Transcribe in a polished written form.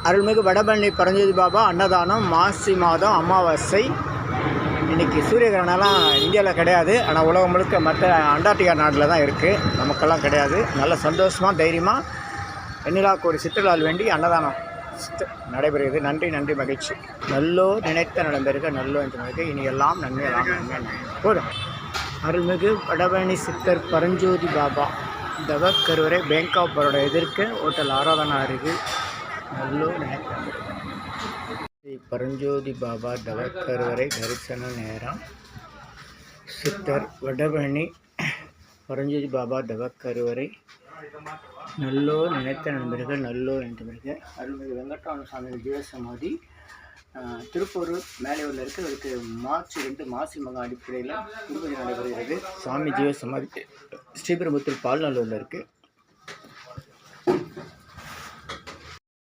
அருள்மிகு வடபழனி பரஞ்சோதி பாபா அன்னதானம் மாசி மாதம் அமாவாசை. இன்றைக்கி சூரியகிரகணம்லாம் இந்தியாவில் கிடையாது, ஆனால் உலகம் முழுக்க மற்ற அண்டார்டிகா நாட்டில் தான் இருக்குது, நமக்கெல்லாம் கிடையாது. நல்ல சந்தோஷமாக தைரியமாக வெண்ணிலா கோடி சிற்றலால் வேண்டி அன்னதானம் நடைபெறுகிறது. நன்றி நன்றி மகிழ்ச்சி. நல்லோ நினைத்த நடந்திருக்க நல்லோ என்று நினைக்க இனி எல்லாம் நன்மை எல்லாம் நன்மை போதும். அருள்மிகு வடபழனி சித்தர் பரஞ்சோதி பாபா தவக்கருவறை பேங்க் ஆஃப் பரோடா எதிர்க்க ஹோட்டல் ஆராதனா அருகில் நல்லோ நினைத்த பரஞ்சோதி பாபா தவக்கருவறை தரிசன நேரம். சித்தர் வடபழனி பரஞ்சோதி பாபா தவக்கருவறை நல்லோ நினைத்த நண்பர்கள் நல்லோ என்று அருள்மிகு வெங்கட்ராம சுவாமி ஜீவசமாதி திருப்பூர் மேலையூரில் இருக்குது. அதுக்கு மார்ச் 2 மாசி மகா அடிப்படையில் திருப்பதி நடைபெறுகிறது. சுவாமி ஜீவசமாதி ஸ்ரீபெரும்புத்தூர் பால்நல்லூரில் இருக்குது.